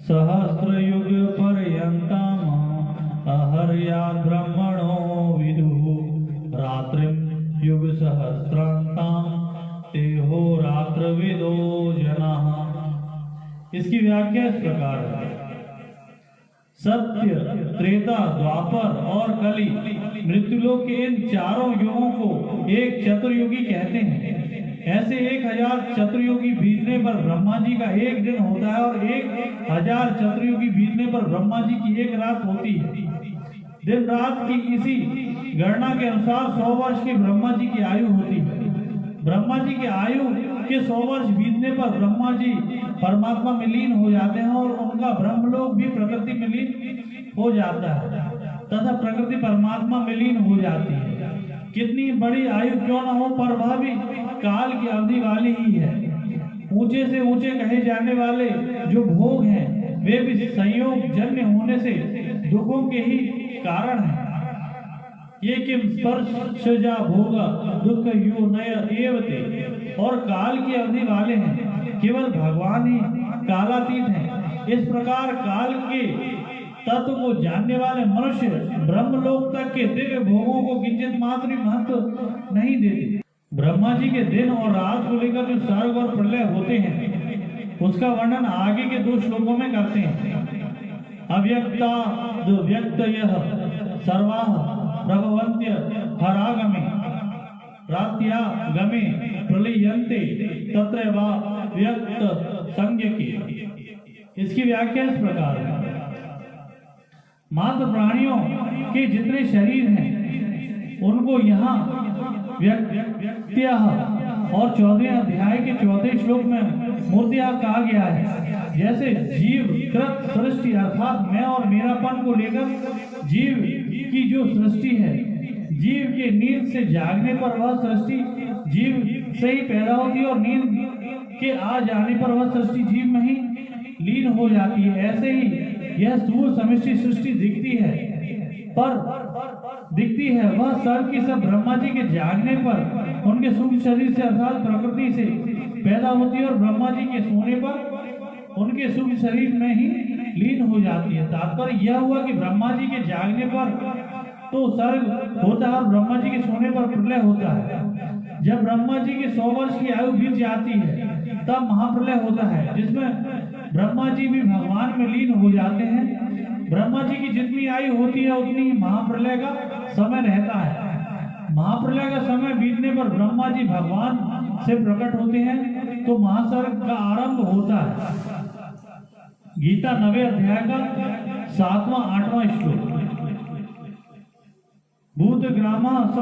सहस्रयुग पर्यन्तं अहर्याद् ब्रह्मणो विदुः रात्रिं युग सहस्रान्तां तेहो रात्रविदो जनाः। इसकी व्याख्या इस प्रकार है। सत्य, त्रेता, द्वापर और कली मृत्युलोक के इन चारों युगों को एक चतुर्युगी कहते हैं। ऐसे 1000 चतुर्युगी बीतने पर ब्रह्मा जी का एक दिन होता है और 1000 चतुर्युगी बीतने पर ब्रह्मा जी की एक रात होती है। दिन रात की इसी गणना के अनुसार 100 वर्ष की ब्रह्मा जी की आयु होती है। ब्रह्मा जी की आयु के 100 वर्ष बीतने पर ब्रह्मा जी परमात्मा में लीन हो जाते हैं और उनका ब्रह्मलोक भी प्रकृति में लीन हो जाता है तथा प्रकृति परमात्मा में लीन हो जाती है। कितनी बड़ी आयु क्यों न हो, पर वह भी काल की अवधि वाली ही है। ऊंचे से ऊंचे कहे जाने वाले जो भोग हैं वे भी संयोग जन्य होने से दुखों के ही कारण हैं। ये किम स्पर्शजा भोगा दुख यो नय एवते, और काल की अवधि वाले हैं, केवल भगवान ही कालातीत हैं। इस प्रकार काल के तत्व को जानने वाले मनुष्य ब्रह्मलोक तक के दिव्य भोगों को किंचित मात्र महत्व नहीं देते। ब्रह्मा जी के दिन और रात को लेकर जो सर्ग और प्रलय होते हैं उसका वर्णन आगे के 2 श्लोकों में करते हैं। अव्यक्ता व्यक्तयः सर्वाः प्रभवन्त्य हरागमे रात्या गमे प्रलीयन्ते तत्र वा व्यक्त संज्ञके। इसकी व्याख्या इस प्रकार है। मात्र प्राणियों के जितने शरीर हैं उनको यहाँ व्यक्त्यः और 14वें अध्याय के 4थे श्लोक में मूर्तियां कहा गया है। जैसे जीव कृत सृष्टि अर्थात मैं और मेरापन को लेकर जीव की जो सृष्टि है, जीव के नींद से जागने पर वह सृष्टि जीव से ही पैदा होती है और नींद के आ जाने पर वह सृष्टि जीव में ही लीन हो जाती है। ऐसे ही यह स्थूल समष्टि सृष्टि दिखती है वह सब की सब ब्रह्मा जी के जागने पर उनके सूक्ष्म शरीर से अर्थात प्रकृति से पैदा होती है और ब्रह्मा जी के सोने पर उनके सूक्ष्म शरीर में ही लीन हो जाती है। तात्पर्य यह हुआ कि ब्रह्मा जी के जागने पर तो सर्ग होता है और ब्रह्मा जी के सोने पर प्रलय होता है। जब ब्रह्मा जी के 100 वर्ष की आयु बीत जाती है तब महाप्रलय होता है जिसमें ब्रह्मा जी भी भगवान में लीन हो जाते हैं। ब्रह्मा जी की जितनी आयु होती है उतनी ही महाप्रलय का समय रहता है। महाप्रलय का समय बीतने पर ब्रह्मा जी भगवान से प्रकट होते हैं तो महासर्ग का आरंभ होता है। गीता 9वें अध्याय का 7वां 8वां श्लोक। भूतग्रामः स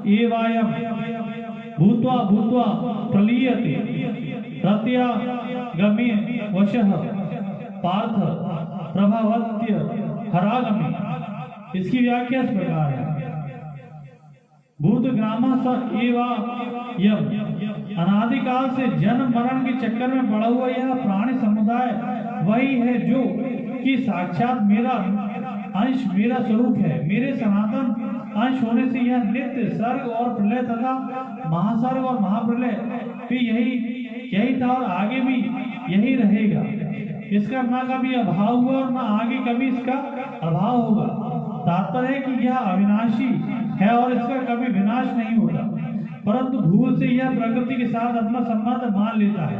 एवायम् भूत्वा भूत्वा प्रलीयते रत्या गमे वशः पार्थ प्रभवत्य हरागमे। इसकी व्याख्या इस प्रकार है। भूतग्रामः स एवायम्, अनादिकाल से जन्म मरण के चक्कर में पड़ा हुआ यह प्राणी समुदाय वही है जो कि साक्षात मेरा अंश, मेरा स्वरूप है। मेरे सनातन अंश होने से यह नित्य सर्ग और प्रलय तथा महासर्ग और महाप्रलय भी यही था और आगे भी यही रहेगा। इसका ना कभी अभाव हुआ और ना आगे कभी इसका अभाव होगा। तात्पर्य है कि यह अविनाशी है और इसका कभी विनाश नहीं होता, परंतु भूल से यह प्रकृति के साथ अपना संबंध मान लेता है।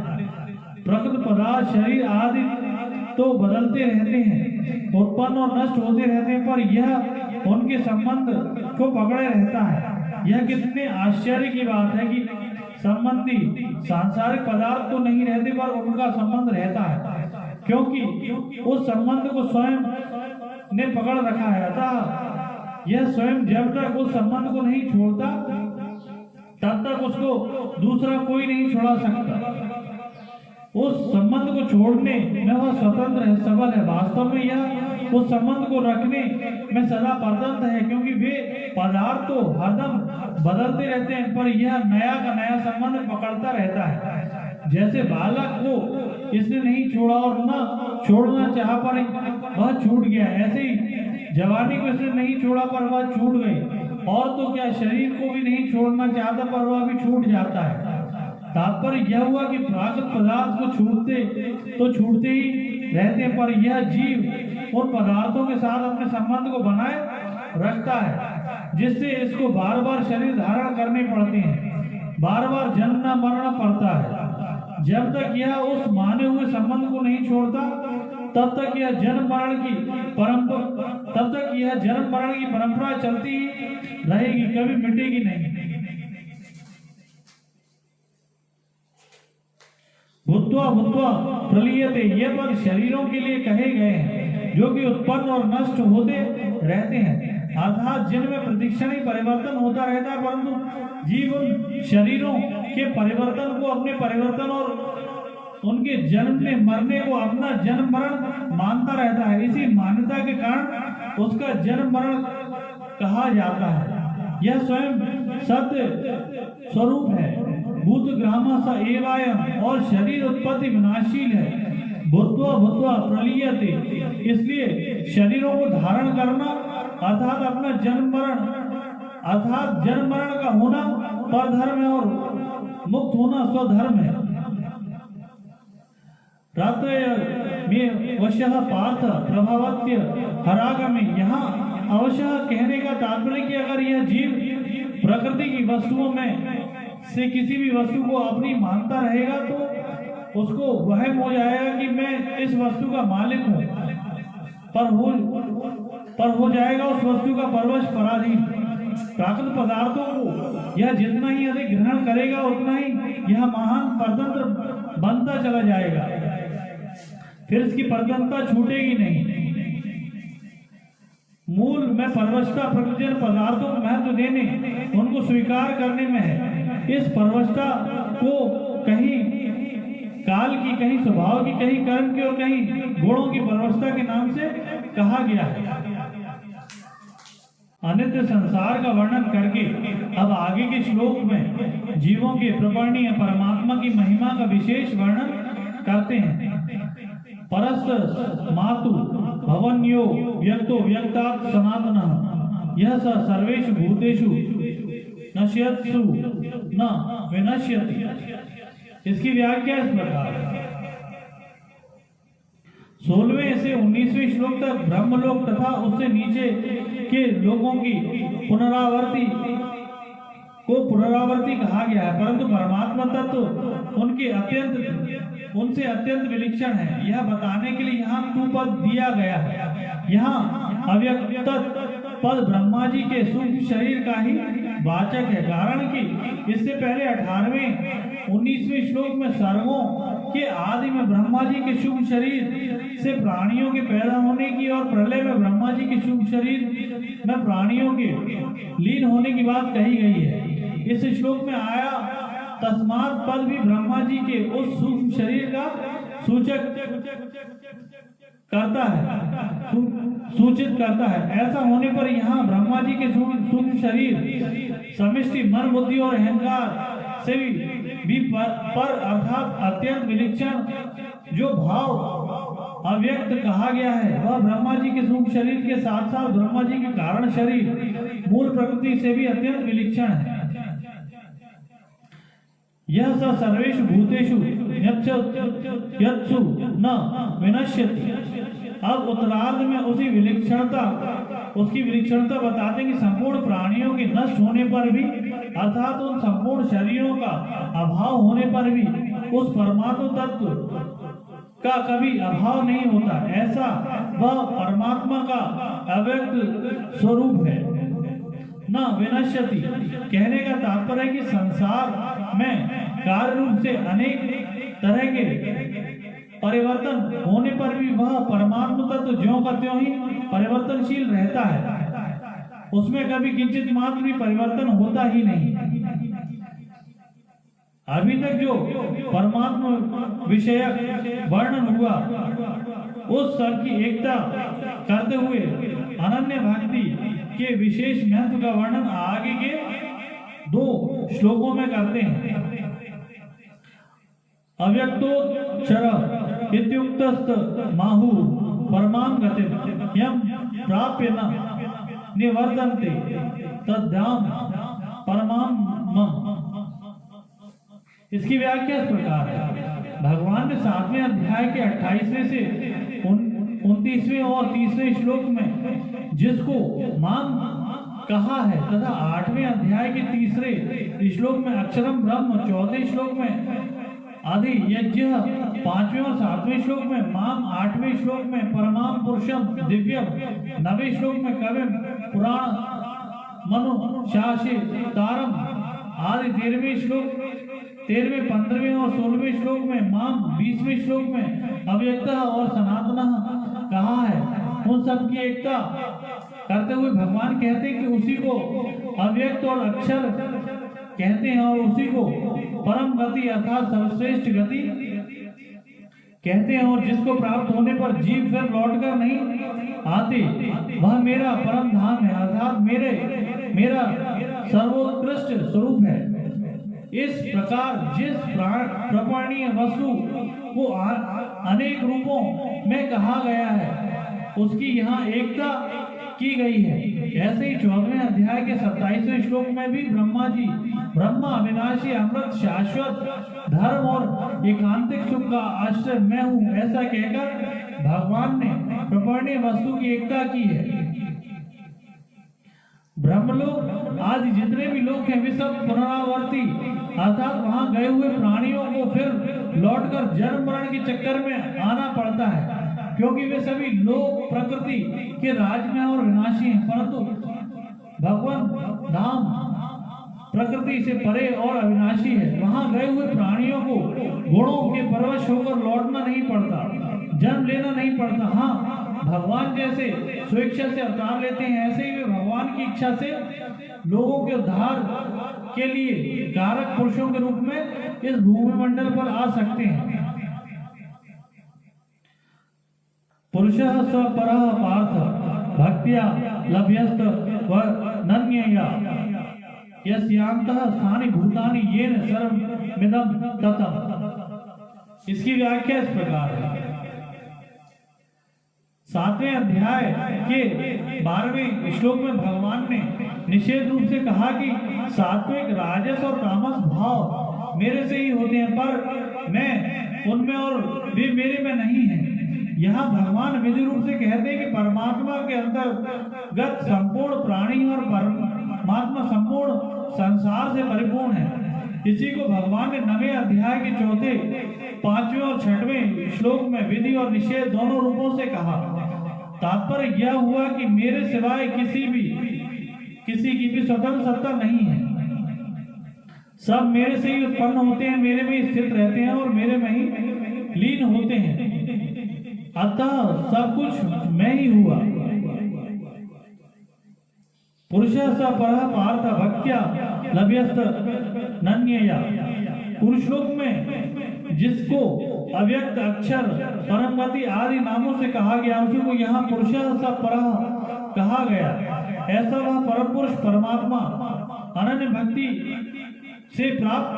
प्रकृति पदार्थ शरीर आदि तो बदलते रहते हैं, उत्पन्न और नष्ट होते रहते हैं, पर यह उनके संबंध को पकड़े रहता है। यह कितने आश्चर्य की बात है कि संबंधी सांसारिक पदार्थ तो नहीं रहते पर उनका संबंध रहता है, क्योंकि उस संबंध को स्वयं ने पकड़ रखा है। अतः यह स्वयं जब तक उस संबंध को नहीं छोड़ता तब तक उसको दूसरा कोई नहीं छोड़ा सकता। उस संबंध को छोड़ने में वह स्वतंत्र है, सबल है। वास्तव में यह उस संबंध को रखने में सदा परतंत्र है, क्योंकि वे पदार्थ तो हरदम बदलते रहते हैं पर यह नया का नया संबंध पकड़ता रहता है। जैसे बालक को इसने नहीं छोड़ा और न छोड़ना चाहा पर वह छूट गया, ऐसे ही जवानी को इसने नहीं छोड़ा पर वह छूट गई, और तो क्या शरीर को भी नहीं छोड़ना चाहता पर वह भी छूट जाता है। तात्पर्य यह हुआ कि प्राकृत पदार्थ को छूटते ही रहते हैं, पर यह जीव उन पदार्थों के साथ अपने संबंध को बनाए रखता है, जिससे इसको बार बार शरीर धारण करने पड़ते हैं, बार बार जन्मना मरना पड़ता है। जब तक यह उस माने हुए संबंध को नहीं छोड़ता, तब तक यह जन्म मरण की परंपरा चलती रहेगी, कभी मिटेगी नहीं। भूत्वा भूत्वा प्रलीयते, ये पद शरीरों के लिए कहे गए हैं जो कि उत्पन्न और नष्ट होते रहते हैं, अर्थात जिनमें प्रतिक्षण ही परिवर्तन होता रहता है, परंतु जीव उन शरीरों के परिवर्तन को अपने परिवर्तन और उनके जन्मने मरने को अपना जन्म मरण मानता रहता है। इसी मान्यता के कारण उसका जन्म मरण कहा जाता है। यह स्वयं सत्य स्वरूप है। भूत ग्रामा स एवायम, और शरीर उत्पत्ति विनाशील है। भूत्वा भूत्वा प्रलीयते, इसलिए शरीरों को धारण करना अर्थात अपना जन्म मरण का होना परधर्म है और मुक्त होना स्वधर्म है। वश्यः पार्थ प्रभावत्य हरागमे, यहाँ अवश्य कहने का तात्पर्य कि अगर यह जीव प्रकृति की वस्तुओं में से किसी भी वस्तु को अपनी मानता रहेगा तो उसको वहम हो जाएगा कि मैं इस वस्तु का मालिक हूँ, पर हो जाएगा उस वस्तु का परवश पराधीन। प्राकृत पदार्थों को यह जितना ही अधिक ग्रहण करेगा उतना ही यह महान परतंत्र बनता चला जाएगा, फिर इसकी परतंत्रता छूटेगी नहीं। मूल में परवशता प्रकृति पदार्थों को महत्व देने, उनको स्वीकार करने में है। इस परवशता को कहीं काल की, कहीं स्वभाव की, कहीं कर्म की और कहीं गुणों की परवशता के नाम से कहा गया है। अनित्य संसार का वर्णन करके अब आगे के श्लोक में जीवों के प्रपरणीय परमात्मा की महिमा का विशेष वर्णन करते हैं। परस्त मातु भवन्यो व्यक्तो व्यक्तात् सनातनः, यह स सर्वेषु भूतेषु नश्यत्सु न विनश्यति। इसकी व्याख्या इस प्रकार है। 16वें से 19वें श्लोक तक ब्रह्मलोक तथा उससे नीचे के लोगों की पुनरावर्ती कहा गया है, परंतु परमात्मा तत्व उनसे अत्यंत विलक्षण है। यह बताने के लिए यहाँ 2 पद दिया गया है। यहाँ अव्यक्त पद ब्रह्मा जी के सूक्ष्म शरीर का ही वाचक है, कारण कि इससे पहले 18वें 19वें श्लोक में सर्गों के आदि में ब्रह्मा जी के शुभ शरीर से प्राणियों के पैदा होने की और प्रलय में ब्रह्मा जी के शुभ शरीर में प्राणियों के लीन होने की बात कही गई है। इस श्लोक में आया तस्मात् पद भी ब्रह्मा जी के उस सूक्ष्म शरीर का सूचित करता है। ऐसा होने पर यहाँ ब्रह्मा जी के सूक्ष्म शरीर समष्टि मन बुद्धि और अहंकार से भी पर अर्थात अत्यंत विलक्षण जो भाव अव्यक्त कहा गया है, वह ब्रह्मा जी के सूक्ष्म शरीर के साथ साथ ब्रह्मा जी के कारण शरीर मूल प्रकृति से भी अत्यंत विलक्षण है। यह स सर्वेषु भूतेषु यत्सु न विनश्यति। अब उत्तरार्ध में उसकी विलक्षणता बताते हैं कि संपूर्ण प्राणियों के नष्ट होने पर भी अर्थात उन संपूर्ण शरीरों का अभाव होने पर भी उस परमात्मा तत्व का कभी अभाव नहीं होता। ऐसा वह परमात्मा का अव्यक्त स्वरूप है। न विनश्यति कहने का तात्पर्य है कि संसार में कार्य रूप से अनेक तरह के परिवर्तन होने पर भी वह परमात्मा तत्व ज्यों का त्यों ही परिवर्तनशील रहता है, उसमें कभी किंचित मात्र भी परिवर्तन होता ही नहीं। अभी तक जो परमात्मा विषयक वर्णन हुआ उस सब की एकता करते हुए अनन्य भक्ति के विशेष महत्व का वर्णन आगे के 2 श्लोकों में करते हैं। अव्यक्तोच्चर इत्युक्तस्त माहु परमां गतिम् यं प्राप्य न निवर्तन्ते तद्धाम परमां। इसकी व्याख्या इस प्रकार है। भगवान ने 7वें अध्याय के 28वें से 29वें और 30वें श्लोक में जिसको माम कहा है तथा 8वें अध्याय के 3रे श्लोक में अक्षरम ब्रह्म, 4थे श्लोक में आदि यज्ञ, 5वें और 7वें श्लोक में माम, 8वें श्लोक में परमाम पुरुषम दिव्यम, 9वें श्लोक में कविम पुराण मनु शाशी तारम आदि 13वें श्लोक 13वें 15वें और 16वें श्लोक में माम, 20वें श्लोक में अव्यक्त और सनातन कहा है। उन सब की एकता करते हुए भगवान कहते हैं कि उसी को अव्यक्त और अक्षर कहते हैं और उसी को परम गति अर्थात सर्वश्रेष्ठ गति कहते हैं, और जिसको प्राप्त होने पर जीव फिर लौटकर नहीं आते, वह मेरा परम धाम है अर्थात मेरा सर्वोत्कृष्ट स्वरूप है। इस प्रकार जिस प्रमाणीय वस्तु को अनेक रूपों में कहा गया है उसकी यहाँ एकता की गई है। ऐसे ही 14वें अध्याय के 27वें श्लोक में भी ब्रह्मा अविनाशी अमृत शाश्वत धर्म और एकांतिक सुख का आश्रय मैं हूँ ऐसा कहकर भगवान ने प्रपणीय वस्तु की एकता की है। ब्रह्मलोक आदि जितने भी लोग हैं वे सब पुनरावर्ती अर्थात वहां गए हुए प्राणियों को फिर लौटकर जन्म मरण के चक्कर में आना पड़ता है, क्योंकि वे सभी लोग प्रकृति के राज में और विनाशी हैं, परंतु भगवान धाम प्रकृति से परे और अविनाशी है। वहां गए हुए प्राणियों को गुणों के परवश होकर लौटना नहीं पड़ता, जन्म लेना नहीं पड़ता। हाँ, भगवान जैसे स्वेच्छा से अवतार लेते हैं, ऐसे ही वे भगवान की इच्छा से लोगों के उद्धार के लिए कारक पुरुषों के रूप में इस भूमि मंडल पर आ सकते हैं। पुरुषः स परः पार्थ भक्त्या लभ्यस्त वर्णन्यया यस्यांतः स्थानि भूतानि येन सर्वमिदं ततम्। इसकी व्याख्या इस प्रकार है। 7वें अध्याय के 12वें श्लोक में भगवान ने निषेध रूप से कहा कि सात्विक, राजस और तामस भाव मेरे से ही होते हैं, पर मैं उनमें और वे मेरे में नहीं हैं। यहाँ भगवान विधि रूप से कहते हैं कि परमात्मा के अंतर्गत संपूर्ण प्राणी और परमात्मा संपूर्ण संसार से परिपूर्ण है। इसी को भगवान ने 9वें अध्याय के 4थे, 5वें और 6वें श्लोक में विधि और निषेध दोनों रूपों से कहा। तात्पर्य यह हुआ कि मेरे सिवाय किसी की भी स्वतंत्र सत्ता नहीं है। सब मेरे से ही उत्पन्न होते हैं, मेरे में ही स्थित रहते हैं और मेरे में ही लीन होते हैं, अतः सब कुछ मैं ही हुआ। पुरुषः स परः पार्थ भक्त्या लभ्यस्त नन्यया। पुरुषलोक में जिसको अव्यक्त, अक्षर, परमगति आदि नामों से कहा गया उसी को यहाँ पुरुषः स परः कहा गया। ऐसा वह परम पुरुष परमात्मा अनन्य भक्ति से प्राप्त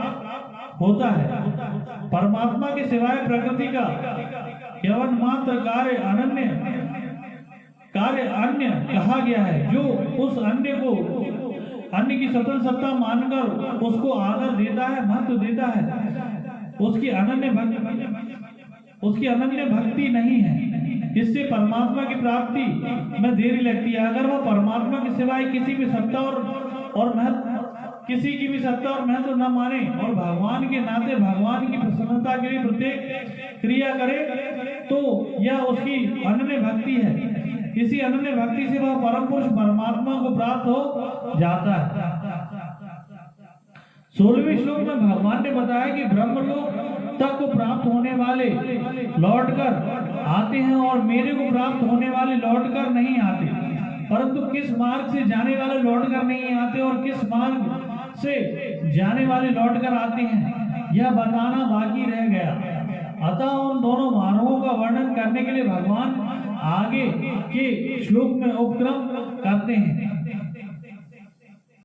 होता है। परमात्मा के सिवाय प्रकृति का केवल मात्र कार्य अन्य कहा गया है, जो उस अन्य को अन्य की स्वतंत्र सत्ता मानकर उसको आदर देता है, महत्व देता है। उसकी अनन्य भक्ति नहीं है, इससे परमात्मा की प्राप्ति में देरी लगती है। अगर वह परमात्मा के सिवाय किसी भी सत्ता और महत्व किसी की भी सत्ता और महत्व न माने और भगवान के नाते भगवान की प्रसन्नता के लिए प्रत्येक क्रिया करे, तो यह उसकी अनन्य भक्ति है। इसी अनन्य भक्ति से वह परम पुरुष परमात्मा को प्राप्त हो जाता है। 16वें श्लोक में भगवान ने बताया कि ब्रह्मलोक तक को प्राप्त होने वाले लौटकर आते हैं और मेरे को प्राप्त होने वाले लौटकर नहीं आते, परंतु किस मार्ग से जाने वाले लौटकर नहीं आते और किस मार्ग से जाने वाले लौटकर आते हैं, यह बताना बाकी रह गया। अतः उन दोनों मार्गों का वर्णन करने के लिए भगवान आगे के श्लोक में उपक्रम करते हैं।